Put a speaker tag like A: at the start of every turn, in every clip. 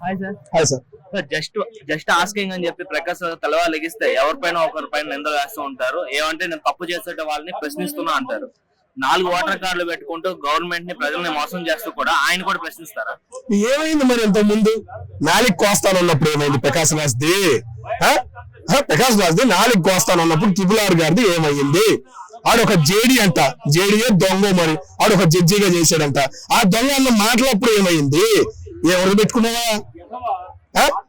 A: Hi sir.
B: Hi sir.
A: Just asking అని చెప్పి ప్రకాష్ తలవా లెగిస్తే ఎవరిపైన ఒకరిపైన నిందలు వేస్తూ ఉంటారు. ఏమంటే నేను తప్పు చేసేట వాళ్ళని ప్రశ్నిస్తున్నా అంటారు. 4 ఓటర్ కార్డులు పెట్టుకుంటూ గవర్నమెంట్ ని ప్రజల్ని మోసం చేస్తూ కూడా ఆయన కూడా ప్రశ్నిస్తారా?
B: ఏమైంది మరి ఇంత ముందు 4 కోస్తాను అన్నప్పుడు ఏమైంది? ప్రకాష్ రాజ్ది నాలుగు కోస్తాను అన్నప్పుడు TRR గారిది ఏమైంది? ఆడొక జేడీ అంట, జేడీఏ దొంగ మరి ఆడొక జడ్జిగా చేశాడంట. ఆ దొంగ అన్న మాటలప్పుడు ఏమైంది? ఎవరు పెట్టుకున్నావా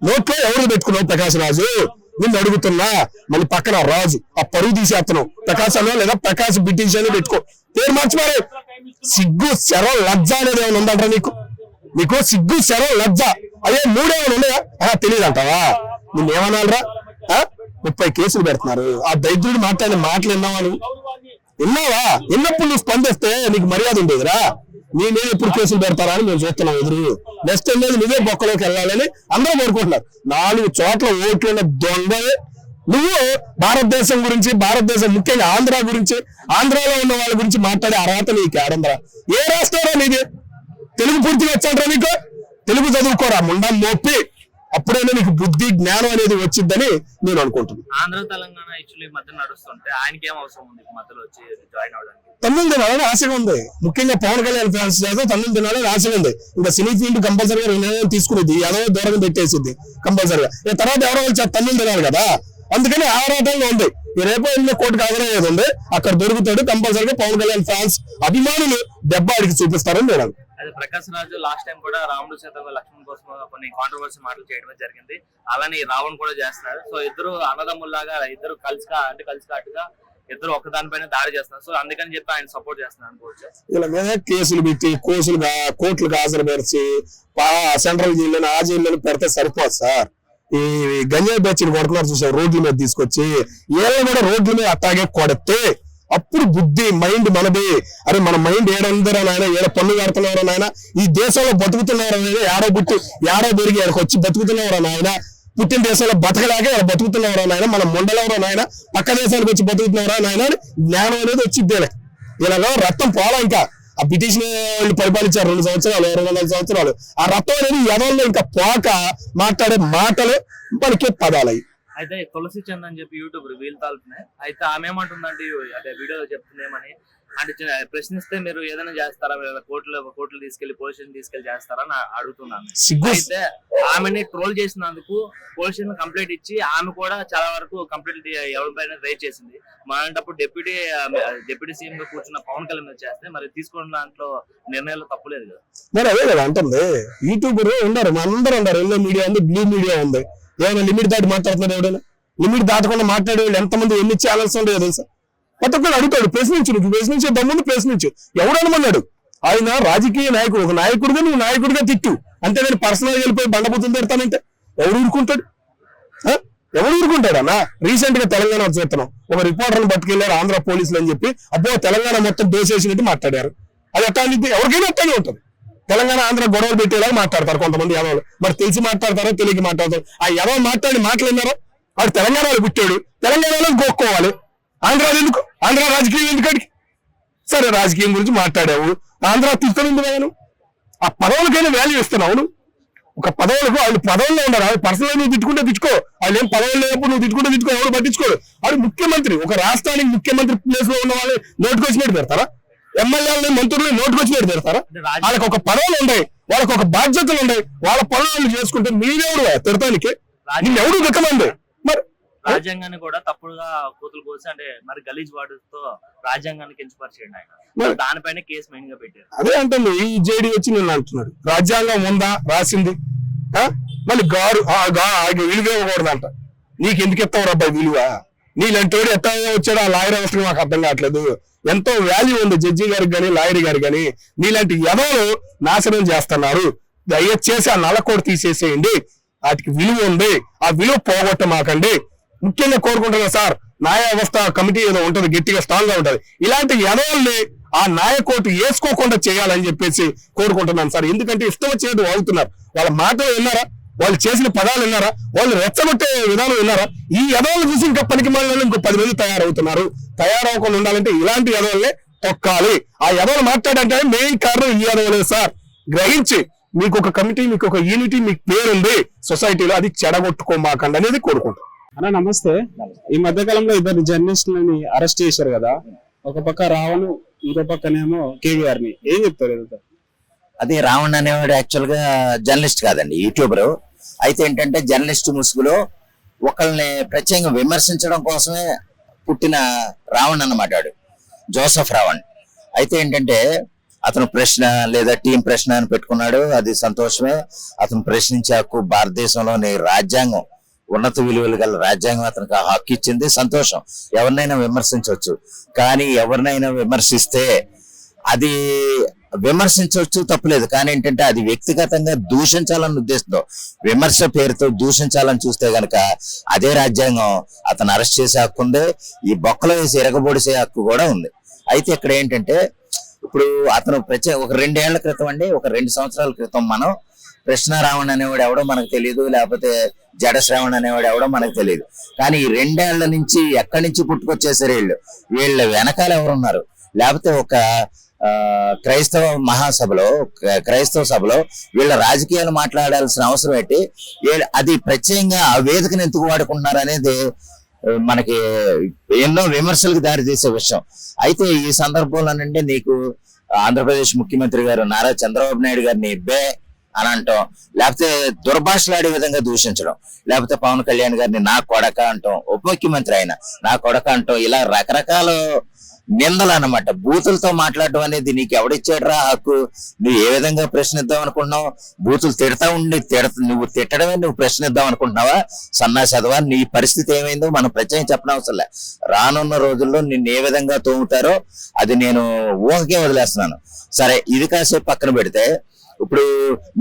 B: నోట్లో? ఎవరు పెట్టుకున్నావు ప్రకాష్ రాజు? నిన్ను అడుగుతున్నా. మళ్ళీ పక్కన రాజు ఆ పరుగు తీసేస్తున్నావు. ప్రకాశ్ అన్న లేదా ప్రకాష్ బ్రిటిష్ అని పెట్టుకో, పేరు మార్చిమారు. సిగ్గు శరం లజ్జ అనేది ఏమైనా ఉందంట నీకు? సిగ్గు శరం లజ్జ అదే 3 ఏమైనా ఉన్నాయా? తెలియదు అంటావా? నిన్నేమనాలరా? 30 కేసులు పెడుతున్నారు. ఆ దైత్యుడు మాట్లాడిన మాటలు విన్నావా? విన్నావా? విన్నప్పుడు నువ్వు స్పందిస్తే నీకు మర్యాద ఉండేదిరా. నేనే ఎప్పుడు కేసులు పెడతారా అని మేము చూస్తున్నాం ఎదురు. నెక్స్ట్ వెళ్ళేది నువ్వే బొక్కలోకి వెళ్ళాలని అందరూ కోరుకుంటున్నారు. 4 చోట్ల ఓట్లున్న దొంగవే నువ్వు. భారతదేశం గురించి, భారతదేశం ముఖ్యంగా ఆంధ్ర గురించి, ఆంధ్రాలో ఉన్న వాళ్ళ గురించి మాట్లాడే అర్హత నీకు ఆడంధ్ర. ఏ రాష్ట్రంలో నీది? తెలుగు పూర్తిగా వచ్చాడ్రా నీకు? తెలుగు చదువుకోరా ముండం మోపి. అప్పుడైనా నీకు బుద్ధి జ్ఞానం అనేది వచ్చిందని నేను అనుకుంటున్నాను.
A: ఆంధ్ర తెలంగాణ యాక్చువల్లీ మధ్య నడుస్తుంటే ఆయనకి ఏం అవసరం ఉంది మధ్యలో వచ్చి జాయిన్ అవడానికి?
B: తమిళ తినాలని ఆశగా ఉంది. ముఖ్యంగా పవన్ కళ్యాణ్ ఫ్యాన్స్ చేస్తే తమిళ తినాలని ఆశగా ఉంది. ఇంకా సినీ ఫీల్డ్ కంపల్సరీగా నిర్ణయం తీసుకునేది, ఏదో దూరంగా పెట్టేసింది కంపల్సరీగా. తర్వాత ఎవరో వచ్చి తమిళ తినాలి కదా, అందుకని ఆరాటంగా ఉంది. రేపో ఎన్నో కోర్టుకు హాజరయ్యేది ఉంది. అక్కడ దొరుకుతాడు కంపల్సరీగా. పవన్ కళ్యాణ్ ఫ్యాన్స్ అభిమానులు దెబ్బ అడిగి చూపిస్తారని నేను.
A: అదే ప్రకాష్ రాజు లాస్ట్ టైం కూడా రాముడు సీత లక్ష్మణ్ కోసం కొన్ని కాంట్రవర్సీ మాటలు చేయడమే జరిగింది. అలానే రావణ్ కూడా చేస్తున్నారు. సో ఇద్దరు అన్నదమ్ముల్లాగా ఇద్దరు కలిసికట్టుగా ఇద్దరు ఒకదానిపైన దాడి చేస్తున్నారు. సో అందుకని చెప్పి ఆయన సపోర్ట్ చేస్తున్నారు అనుకోవచ్చు.
B: ఇలా మీద కేసులు పెట్టి కోర్టులకు హాజరుపరిచి సెంట్రల్ జైల్లో ఆ జైల్లో పెడితే సరిపోదు సార్. ఈ గంజాయి బ్యాచ్ని కొడుతున్నారు చూసారు రోడ్ల మీద తీసుకొచ్చి. ఏదో కూడా రోడ్ల మీద అట్టాగే కొడితే అప్పుడు బుద్ధి మైండ్ మనది. అరే మన మైండ్ ఏడందరూ నాయన, ఏడ పన్ను కడుతున్నారో నాయన, ఈ దేశంలో బతుకుతున్నారో నాయన, ఏడో పుట్టి ఏడో పెరిగి ఎక్కడికి వచ్చి బతుకుతున్నారో నాయన, పుట్టిన దేశంలో బతకలేక బతుకుతున్నారో నాయన, మన మండలంలో నాయన, పక్క దేశానికి వచ్చి బతుకుతున్నారా నాయన అని జ్ఞానం అనేది వచ్చిద్దే. ఇలాగ రక్తం పోలా. ఇంకా ఆ బ్రిటిష్ వాళ్ళు పరిపాలించారు 2 సంవత్సరాలు 24 సంవత్సరాలు. ఆ రక్తం అనేది ఎదల్లో ఇంకా పోక మాట్లాడే మాటలు మనకి పదాలు.
A: అయితే తులసి చంద్ అని చెప్పి యూట్యూబ్ వీలు తాలుతున్నాయి. అయితే ఆమె ఏమంటుందంటే అదే వీడియోలో చెప్తుందేమని అంటే ప్రశ్నిస్తే మీరు ఏదైనా చేస్తారా, కోర్టులు తీసుకెళ్లి పొజిషన్ తీసుకెళ్లి చేస్తారా అని అడుగుతున్నాను. అయితే ఆమెని ట్రోల్ చేసినందుకు పొజిషన్ కంప్లైంట్ ఇచ్చి ఆమె కూడా చాలా వరకు కంప్లైంట్ ఎవరిపైన రేజ్ చేసింది. అలాంటప్పుడు డిప్యూటీ సీఎం గా కూర్చున్న పవన్ కళ్యాణ్ చేస్తే మరి తీసుకున్న దాంట్లో నిర్ణయాలు తప్పులేదు కదా.
B: మరి అదే కదా అంటుంది. యూట్యూబర్ ఉన్నారు, అందరూ ఉన్నారు. ఎల్లో మీడియా ఉంది, బ్లూ మీడియా ఉంది. ఏమైనా లిమిట్ దాటి మాట్లాడుతున్నారు? ఎవడైనా లిమిట్ దాటకుండా మాట్లాడే వాళ్ళు ఎంతమంది, ఎన్ని ఛానల్స్ ఉంటాయో తెలుసా? ప్రతి ఒక్కరు అడుగుతాడు, ప్రశ్నించే దమ్ముని ప్రశ్నించు. ఎవడనమన్నాడు? ఆయన రాజకీయ నాయకుడు. ఒక నాయకుడిగా నువ్వు నాయకుడిగా తిట్టు, అంతేగాని పర్సనల్ వెళ్ళిపోయి బండబూతులు తిడతానంటే ఎవరు ఊరుకుంటాడు? ఎవరు ఊరుకుంటాడు అన్న? రీసెంట్ గా తెలంగాణ చూస్తున్నాం, ఒక రిపోర్టర్ని పట్టుకెళ్లారు ఆంధ్ర పోలీసులు అని చెప్పి. అబ్బో తెలంగాణ మొత్తం దోసేసినట్టు మాట్లాడారు. అది ఎట్లా అనేది ఎవరికైనా అట్లాగే ఉంటుంది. తెలంగాణ ఆంధ్ర గొడవలు పెట్టేలాగా మాట్లాడతారు కొంతమంది యాదవులు. మరి తెలిసి మాట్లాడతారో తెలియక మాట్లాడతారు. ఆ యాదవ్ మాట్లాడి విన్నారో? వాడు తెలంగాణలో పుట్టాడు, తెలంగాణలో గోక్కోవాలి. ఆంధ్రాలో ఎందుకు? ఆంధ్ర రాజకీయం ఎందుకడికి? సరే రాజకీయం గురించి మాట్లాడావు, ఆంధ్ర తీసుకుని నేను ఆ పదవులకైనా వాల్యూ ఇస్తున్నావు. ఒక పదవులకు వాళ్ళు పదవుల్లో ఉండరు. వాళ్ళు పర్సనల్ నువ్వు తిట్టుకుంటే తిట్టుకో, వాళ్ళు ఏం పదవులు లేనప్పుడు నువ్వు తిట్టుకుంటే తిట్టుకో, ఎవరు పట్టించుకోరు. వాళ్ళు ముఖ్యమంత్రి, ఒక రాష్ట్రానికి ముఖ్యమంత్రి ప్లేస్ లో ఉన్న వాళ్ళు నోటుకొచ్చినట్టు పెడతారా? ఎమ్మెల్యేలని మంత్రులు నోటుకొచ్చినట్టు పెడతారా? వాళ్ళకి ఒక పదవులు ఉన్నాయి, వాళ్ళకి ఒక బాధ్యతలు ఉన్నాయి. వాళ్ళ పనులు చేసుకుంటే మీరెవరు తిడతానికి? ఎవరు దిక్కమంది? మరి
A: రాజ్యాంగాన్ని కూడా తప్పుడుగా కూతురు కోసి అంటే మరి గలీజ్ వాడుతో రాజ్యాంగాన్ని కించపరిచేయండి ఆయన. దానిపైన కేసు మెయిన్ గా పెట్టారు.
B: అదే అంటుంది ఈ జేడీ వచ్చి నేను అంటున్నాడు, రాజ్యాంగం ఉందా రాసింది, మళ్ళీ విలువ ఇవ్వకూడదంట. నీకు ఎందుకు ఎత్తావు అబ్బాయి విలువ? నీలాంటి ఎట్లా వచ్చాడు ఆ లాయర్ అవసరం నాకు అర్థం కావట్లేదు. ఎంతో వాల్యూ ఉంది జడ్జి గారికి కానీ లాయర్ గారికి కానీ. నీలాంటి ఎవరు నాశనం చేస్తున్నారు? దయచేసి ఆ నల్లకోట తీసేసేయండి. వాటికి విలువ ఉంది, ఆ విలువ పోగొట్టమాకండి. ముఖ్యంగా కోరుకుంటున్నా సార్, న్యాయ వ్యవస్థ కమిటీ ఏదో ఉంటది, గట్టిగా స్ట్రాంగ్ గా ఉంటది. ఇలాంటి ఎదవల్ని ఆ న్యాయకోర్టు వేసుకోకుండా చేయాలని చెప్పేసి కోరుకుంటున్నాను సార్. ఎందుకంటే ఇష్టం వచ్చేది వాగుతున్నారు. వాళ్ళ మాటలు విన్నారా? వాళ్ళు చేసిన పదాలు విన్నారా? వాళ్ళు రెచ్చగొట్టే విధానం విన్నారా? ఈ ఎదవలు చూసి ఇంకా పనికి మాలిన ఇంకో 10 మంది తయారవుతున్నారు. తయారవకుండా ఉండాలంటే ఇలాంటి ఎదవల్ని తొక్కాలి. ఆ ఎదవలు మాట్లాడంటే మెయిన్ కారణం ఈ ఎదవలే సార్. గ్రహించి మీకు ఒక కమిటీ, మీకు ఒక యూనిటీ, మీకు పేరు ఉంది సొసైటీలో, అది చెడగొట్టుకోమాకండి అనేది కోరుకుంటాం.
C: అన్న నమస్తే. ఈ మధ్య కాలంలో ఇద్దరు జర్నలిస్టులని అరెస్ట్ చేశారు కదా, ఒక పక్క రావణ్, ఇంకో పక్కనేమో కేవీఆర్ ని, ఏం చెప్తారు?
D: అది రావణ్ అనేవాడు యాక్చువల్ గా జర్నలిస్ట్ కాదండి, యూట్యూబర్. అయితే ఏంటంటే జర్నలిస్ట్ ముసుగులో ఒకళ్ళని ప్రత్యేకంగా విమర్శించడం కోసమే పుట్టిన రావణ్ అన్నమాట, జోసెఫ్ రావణ్. అయితే ఏంటంటే అతను ప్రశ్న లేదా టీం ప్రశ్న అని పెట్టుకున్నాడు, అది సంతోషమే. అతను ప్రశ్నించే హక్కు భారతదేశంలోని రాజ్యాంగం, ఉన్నత విలువలు గల రాజ్యాంగం అతనికి ఆ హక్కు ఇచ్చింది, సంతోషం. ఎవరినైనా విమర్శించవచ్చు, కానీ ఎవరినైనా విమర్శిస్తే అది విమర్శించవచ్చు, తప్పులేదు. కానీ ఏంటంటే అది వ్యక్తిగతంగా దూషించాలన్న ఉద్దేశంతో విమర్శ పేరుతో దూషించాలని చూస్తే గనక అదే రాజ్యాంగం అతను అరెస్ట్ చేసే హక్కు ఉంది, ఈ బొక్కలో వేసి ఎరగబొడిసే హక్కు కూడా ఉంది. అయితే ఇక్కడ ఏంటంటే ఇప్పుడు అతను ఒక 2 ఏళ్ల క్రితం అండి, ఒక 2 సంవత్సరాల క్రితం మనం కృష్ణ రావణ్ అనేవాడు ఎవడో మనకు తెలియదు, లేకపోతే జడ శ్రావణ్ అనేవాడు ఎవడో మనకు తెలియదు. కానీ ఈ 2 ఏళ్ల నుంచి ఎక్కడి నుంచి పుట్టుకొచ్చేసారు వీళ్ళ వెనకాల ఎవరున్నారు? లేకపోతే ఒక క్రైస్తవ మహాసభలో, క్రైస్తవ సభలో వీళ్ళ రాజకీయాలు మాట్లాడాల్సిన అవసరం ఏంటి? అది ప్రత్యేకంగా ఆ వేదికను ఎందుకు వాడుకుంటున్నారు అనేది మనకి ఎన్నో విమర్శలకు దారితీసే విషయం. అయితే ఈ సందర్భంలోనండి నీకు ఆంధ్రప్రదేశ్ ముఖ్యమంత్రి గారు నారా చంద్రబాబు నాయుడు గారిని బే అని అంటాం, లేకపోతే దుర్భాషలాడే విధంగా దూషించడం, లేకపోతే పవన్ కళ్యాణ్ గారిని నా కొడక అంటాం, ఉప ముఖ్యమంత్రి ఆయన నా కొడక అంటాం, ఇలా రకరకాల నిందలు అన్నమాట. బూతులతో మాట్లాడడం అనేది నీకు ఎవడిచ్చాడురా హక్కు? నువ్వు ఏ విధంగా ప్రశ్నిద్దాం అనుకుంటున్నావు? బూతులు తిడతా ఉండి నువ్వు తిట్టడమే నువ్వు ప్రశ్నిద్దాం అనుకుంటున్నావా? సన్నాసదవా, నీ పరిస్థితి ఏమైందో మనం ప్రత్యేకంగా చెప్పనవసరం లే. రానున్న రోజుల్లో నిన్ను ఏ విధంగా తోముతారో అది నేను ఊహకే వదిలేస్తున్నాను. సరే, ఇది కాసేపు పక్కన పెడితే, ఇప్పుడు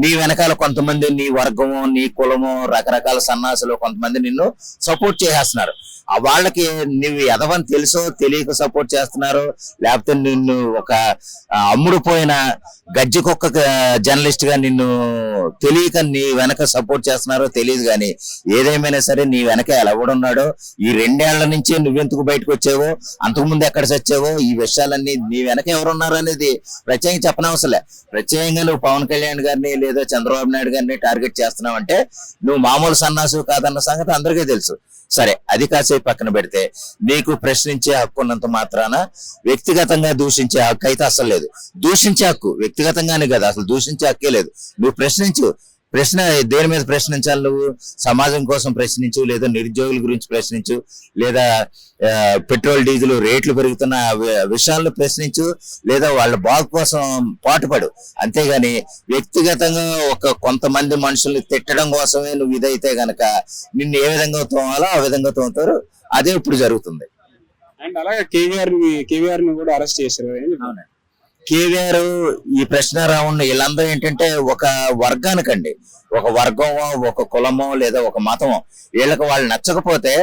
D: నీ వెనకాల కొంతమంది, నీ వర్గము, నీ కులము, రకరకాల సన్నాసులు కొంతమంది నిన్ను సపోర్ట్ చేసేస్తున్నారు. వాళ్ళకి నువ్వు ఎదవని తెలుసో తెలియక సపోర్ట్ చేస్తున్నారు, లేకపోతే నిన్ను ఒక అమ్ముడు పోయిన గజ్జి కుక్క జర్నలిస్ట్ గా నిన్ను తెలియక నీ వెనక సపోర్ట్ చేస్తున్నారో తెలియదు. కానీ ఏదేమైనా సరే నీ వెనక ఎవడున్నాడో, ఈ 2 ఏళ్ల నుంచి నువ్వెందుకు బయటకు వచ్చావో, అంతకుముందు ఎక్కడ చచ్చావో, ఈ విషయాలన్నీ నీ వెనక ఎవరున్నారు అనేది ప్రత్యేకంగా చెప్పనవసరలే. ప్రత్యేకంగా నువ్వు పవన్ కళ్యాణ్ గారిని లేదా చంద్రబాబు నాయుడు గారిని టార్గెట్ చేస్తున్నావు అంటే నువ్వు మామూలు సన్నాసు కాదన్న సంగతి అందరికీ తెలుసు. సరే, అది కాసేపు పక్కన పెడితే, నీకు ప్రశ్నించే హక్కు ఉన్నంత మాత్రాన వ్యక్తిగతంగా దూషించే హక్కు అయితే అసలు లేదు. దూషించే హక్కు వ్యక్తిగతంగానే కదా, అసలు దూషించే హక్కే లేదు. నువ్వు ప్రశ్నించు. ప్రశ్న దేని మీద ప్రశ్నించాలి? నువ్వు సమాజం కోసం ప్రశ్నించు, లేదా నిరుద్యోగుల గురించి ప్రశ్నించు, లేదా పెట్రోల్ డీజిల్ రేట్లు పెరుగుతున్న విషయాలను ప్రశ్నించు, లేదా వాళ్ళ బాగు కోసం పాటుపడు. అంతేగాని వ్యక్తిగతంగా కొంతమంది మనుషుల్ని తిట్టడం కోసమే నువ్వు ఇదైతే గనక నిన్ను ఏ విధంగా తోమాలో ఆ విధంగా తోముతారు. అదే ఇప్పుడు జరుగుతుంది.
C: అండ్ అలాగే కేవీఆర్ ని కూడా అరెస్ట్ చేశారు.
D: కేవీఆర్, ఈ ప్రశ్న రావణ్, వీళ్ళందరూ ఏంటంటే ఒక వర్గానికండి, ఒక వర్గమో, ఒక కులమో, లేదా ఒక మతమో, వీళ్ళకి వాళ్ళు నచ్చకపోతే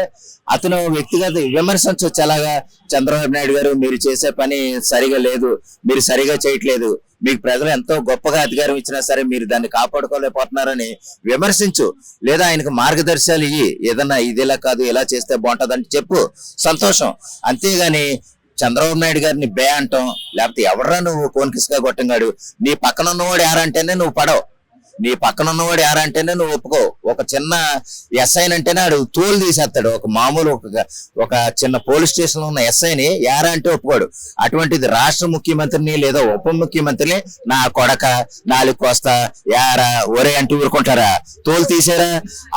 D: అతను వ్యక్తిగత విమర్శించవచ్చు. అలాగా చంద్రబాబు నాయుడు గారు మీరు చేసే పని సరిగా లేదు, మీరు సరిగా చేయట్లేదు, మీకు ప్రజలు ఎంతో గొప్పగా అధికారం ఇచ్చినా సరే మీరు దాన్ని కాపాడుకోలేకపోతున్నారని విమర్శించు, లేదా ఆయనకు మార్గదర్శకాలు ఇయ్యి, ఏదన్నా ఇదిలా కాదు ఇలా చేస్తే బాగుంటదని చెప్పు, సంతోషం. అంతేగాని చంద్రబాబు నాయుడు గారిని బే అంటాం, లేకపోతే ఎవడరా నువ్వు కోన్కిస్గా కొట్టంగాడు, నీ పక్కన ఉన్నవాడు యారంటేనే నువ్వు పడవు, నీ పక్కన ఉన్నవాడు యారంటేనే నువ్వు ఒప్పుకో. ఒక చిన్న ఎస్ఐని అంటేనే ఆడు తోలు తీసేస్తాడు, ఒక మామూలు ఒక చిన్న పోలీస్ స్టేషన్ లో ఉన్న ఎస్ఐని యారా అంటే ఒప్పుకోడు. అటువంటిది రాష్ట్ర ముఖ్యమంత్రిని లేదా ఉప ముఖ్యమంత్రిని నా కొడక, నాలుగు కోస్తా, యారా, ఒరే అంటూ ఊరుకుంటారా? తోలు తీసారా?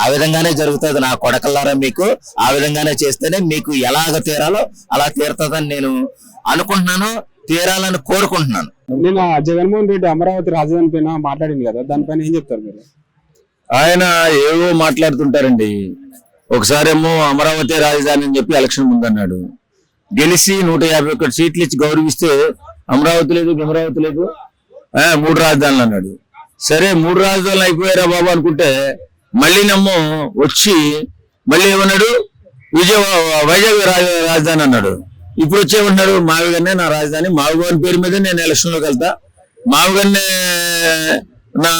D: ఆ విధంగానే జరుగుతుంది నా కొడకల్లారా. మీకు ఆ విధంగానే చేస్తేనే మీకు ఎలాగ తీరాలో అలా తీరుతుందని నేను అనుకుంటున్నాను, తీరాలని కోరుకుంటున్నాను.
C: నిన్న జగన్మోహన్ రెడ్డి అమరావతి రాజధాని పైన మాట్లాడింది కదా, దానిపైన ఏం చెప్తారు మీరు?
E: ఆయన ఏవో మాట్లాడుతుంటారండి. ఒకసారేమో అమరావతి రాజధాని అని చెప్పి ఎలక్షన్ ముందన్నాడు, గెలిచి 151 సీట్లు ఇచ్చి గౌరవిస్తే అమరావతి లేదు, అమరావతి లేదు, 3 రాజధానులు అన్నాడు. సరే 3 రాజధానులు అయిపోయారా బాబు అనుకుంటే మళ్ళీ నమ్మో వచ్చి మళ్ళీ ఏమన్నాడు, వైజాగ్ రాజధాని అన్నాడు. ఇప్పుడు వచ్చేమన్నాడు, మావిగన్నే నా రాజధాని, మావిగారి పేరు మీద నేను ఎలక్షన్లోకి వెళ్తా, మావిగన్నే నా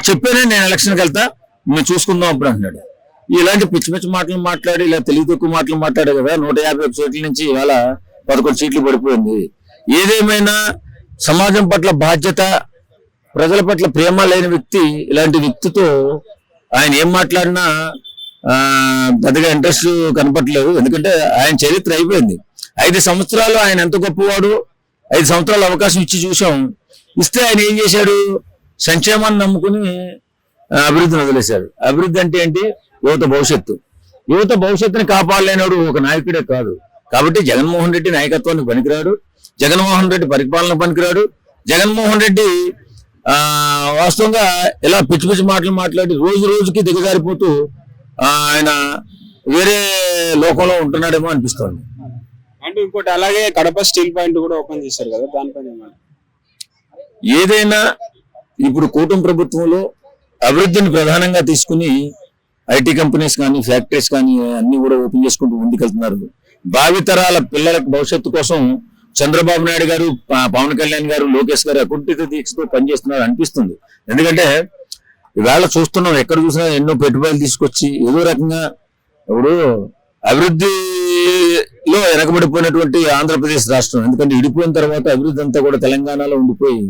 E: చెప్పేనే నేను ఎలక్షన్కి వెళ్తా, మేము చూసుకుందాం అప్పుడు అంటున్నాడు. ఇలాంటి పిచ్చి పిచ్చి మాటలు మాట్లాడి, ఇలా తెలివి తక్కువ మాటలు మాట్లాడే కదా 151 సీట్ల నుంచి ఇవాళ 11 సీట్లు పడిపోయింది. ఏదేమైనా సమాజం పట్ల బాధ్యత ప్రజల పట్ల ప్రేమ లేని వ్యక్తి ఇలాంటి వ్యక్తితో ఆయన ఏం మాట్లాడినా పెద్దగా ఇంట్రెస్ట్ కనపట్లేదు. ఎందుకంటే ఆయన చరిత్ర అయిపోయింది. 5 సంవత్సరాలు ఆయన ఎంత గొప్పవాడు, 5 సంవత్సరాలు అవకాశం ఇచ్చి చూసాం. ఇస్తే ఆయన ఏం చేశాడు? సంక్షేమాన్ని నమ్ముకుని అభివృద్ధిని వదిలేశాడు. అభివృద్ధి అంటే ఏంటి? యువత భవిష్యత్తు. యువత భవిష్యత్తుని కాపాడలేనాడు ఒక నాయకుడే కాదు. కాబట్టి జగన్మోహన్ రెడ్డి నాయకత్వానికి పనికిరాడు, జగన్మోహన్ రెడ్డి పరిపాలన పనికిరాడు. జగన్మోహన్ రెడ్డి వాస్తవంగా ఇలా పిచ్చి పిచ్చి మాటలు మాట్లాడి రోజు రోజుకి దిగజారిపోతూ ఆయన వేరే లోకంలో ఉంటున్నాడేమో అనిపిస్తోంది.
C: అంటే ఇంకోటి అలాగే కడప స్టీల్ పాయింట్ కూడా ఓపెన్ చేశారు కదా, దానిపైన
E: ఏదైనా ఇప్పుడు కూటమి ప్రభుత్వంలో అభివృద్ధిని ప్రధానంగా తీసుకుని ఐటీ కంపెనీస్ కానీ ఫ్యాక్టరీస్ కానీ అన్ని కూడా ఓపెన్ చేసుకుంటూ ముందుకెళ్తున్నారు. భావితరాల పిల్లలకు భవిష్యత్తు కోసం చంద్రబాబు నాయుడు గారు, పవన్ కళ్యాణ్ గారు, లోకేష్ గారు అకుంఠిత దీక్షతో పనిచేస్తున్నారు అనిపిస్తుంది. ఎందుకంటే ఇవాళ చూస్తున్నాం, ఎక్కడ చూసినా ఎన్నో పెట్టుబడులు తీసుకొచ్చి ఏదో రకంగా ఇప్పుడు అభివృద్ధిలో వెనకబడిపోయినటువంటి ఆంధ్రప్రదేశ్ రాష్ట్రం, ఎందుకంటే ఇడిపోయిన తర్వాత అభివృద్ధి అంతా కూడా తెలంగాణలో ఉండిపోయి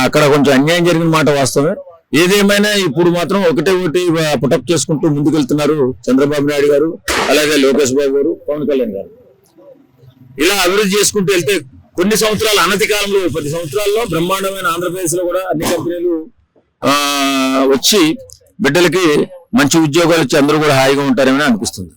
E: అక్కడ కొంచెం అన్యాయం జరిగిన మాట వాస్తవమే. ఏదేమైనా ఇప్పుడు మాత్రం ఒకటి పుటప్ చేసుకుంటూ ముందుకెళ్తున్నారు చంద్రబాబు నాయుడు గారు, అలాగే లోకేష్ బాబు గారు, పవన్ కళ్యాణ్ గారు. ఇలా అభివృద్ధి చేసుకుంటూ వెళ్తే కొన్ని సంవత్సరాలు, అనతి కాలంలో 10 సంవత్సరాల్లో బ్రహ్మాండమైన ఆంధ్రప్రదేశ్ లో కూడా అన్ని కంపెనీలు వచ్చి బిడ్డలకి మంచి ఉద్యోగాలు ఇచ్చి అందరూ కూడా హాయిగా ఉంటారేమని అనిపిస్తుంది.